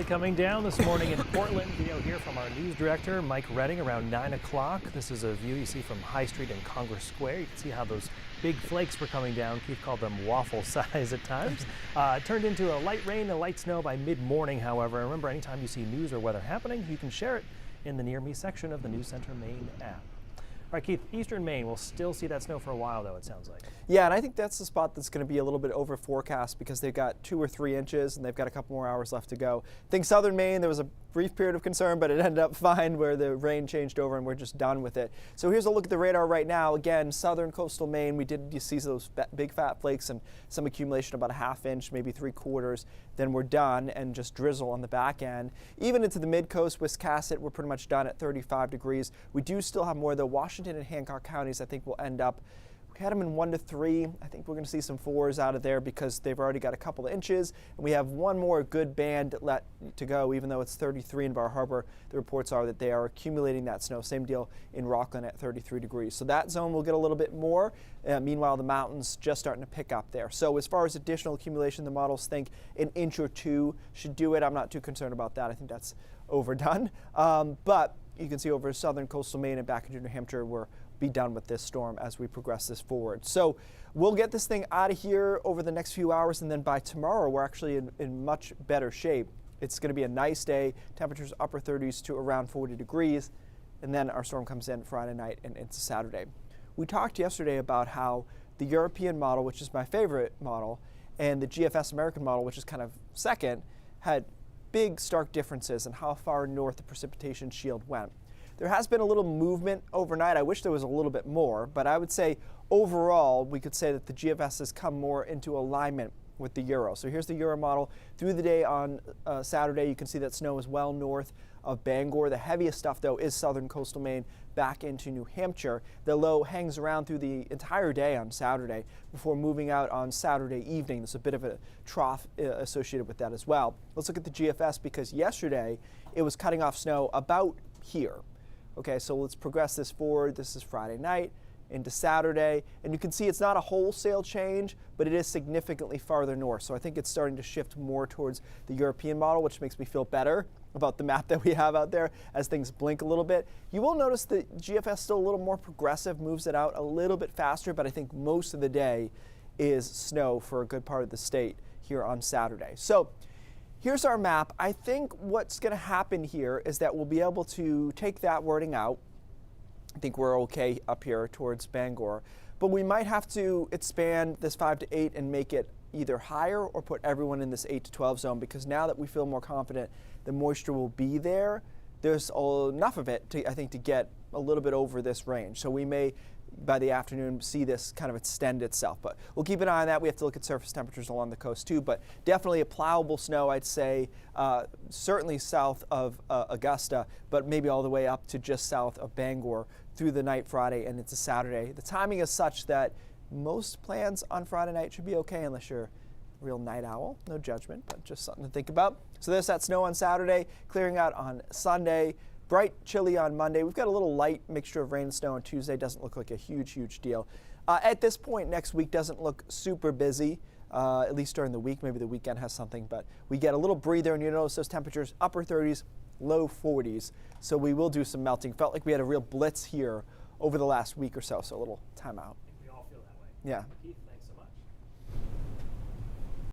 coming down this morning in Portland. Video here from our news director, Mike Redding, around 9 o'clock. This is a view you see from High Street and Congress Square. You can see how those big flakes were coming down. Keith called them waffle size at times. It turned into a light rain and light snow by mid-morning, however. Remember, anytime you see news or weather happening, you can share it in the Near Me section of the News Center Maine app. All right, Keith, eastern Maine will still see that snow for a while, though, it sounds like. Yeah, and I think that's the spot that's going to be a little bit over forecast because they've got 2 or 3 inches and they've got a couple more hours left to go. I think southern Maine, there was a brief period of concern, but it ended up fine where the rain changed over and we're just done with it. So here's a look at the radar right now. Again, southern coastal Maine, you see those big fat flakes and some accumulation about a ½ inch, maybe 3/4. Then we're done and just drizzle on the back end. Even into the mid-coast, Wiscasset, we're pretty much done at 35 degrees. We do still have more, though. Washington and Hancock counties, I think, will end up. We had them in 1 to 3. I think we're going to see some 4s out of there because they've already got a couple of inches. And we have one more good band to go, even though it's 33 in Bar Harbor. The reports are that they are accumulating that snow. Same deal in Rockland at 33 degrees. So that zone will get a little bit more. Meanwhile, the mountains just starting to pick up there. So as far as additional accumulation, the models think an inch or 2 should do it. I'm not too concerned about that. I think that's overdone. But you can see over southern coastal Maine and back into New Hampshire, we're be done with this storm as we progress this forward. So we'll get this thing out of here over the next few hours, and then by tomorrow we're actually in much better shape. It's going to be a nice day, temperatures upper 30s to around 40 degrees, and then our storm comes in Friday night and into Saturday. We talked yesterday about how the European model, which is my favorite model, and the GFS American model, which is kind of second, had big stark differences in how far north the precipitation shield went. There has been a little movement overnight. I wish there was a little bit more, but I would say overall we could say that the GFS has come more into alignment with the Euro. So here's the Euro model. Through the day on Saturday, you can see that snow is well north of Bangor. The heaviest stuff, though, is southern coastal Maine back into New Hampshire. The low hangs around through the entire day on Saturday before moving out on Saturday evening. There's a bit of a trough associated with that as well. Let's look at the GFS because yesterday it was cutting off snow about here. Okay, so let's progress this forward. This is Friday night into Saturday, and you can see it's not a wholesale change, but it is significantly farther north. So I think it's starting to shift more towards the European model, which makes me feel better about the map that we have out there as things blink a little bit. You will notice that GFS still a little more progressive, moves it out a little bit faster, but I think most of the day is snow for a good part of the state here on Saturday. So here's our map. I think what's going to happen here is that we'll be able to take that wording out. I think we're okay up here towards Bangor, but we might have to expand this 5 to 8 and make it either higher or put everyone in this 8 to 12 zone, because now that we feel more confident the moisture will be there, there's enough of it to, I think, to get a little bit over this range. So we may by the afternoon see this kind of extend itself, but we'll keep an eye on that. We have to look at surface temperatures along the coast too, but definitely a plowable snow, I'd say, certainly south of Augusta, but maybe all the way up to just south of Bangor through the night Friday and into Saturday. The timing is such that most plans on Friday night should be okay unless you're a real night owl. No judgment, but just something to think about. So there's that snow on Saturday, clearing out on Sunday. Bright, chilly on Monday. We've got a little light mixture of rain and snow on Tuesday. Doesn't look like a huge deal. At this point, next week doesn't look super busy, at least during the week. Maybe the weekend has something, but we get a little breather, and you notice those temperatures, upper 30s, low 40s. So we will do some melting. Felt like we had a real blitz here over the last week or so, so a little timeout. I think we all feel that way. Yeah. Keith,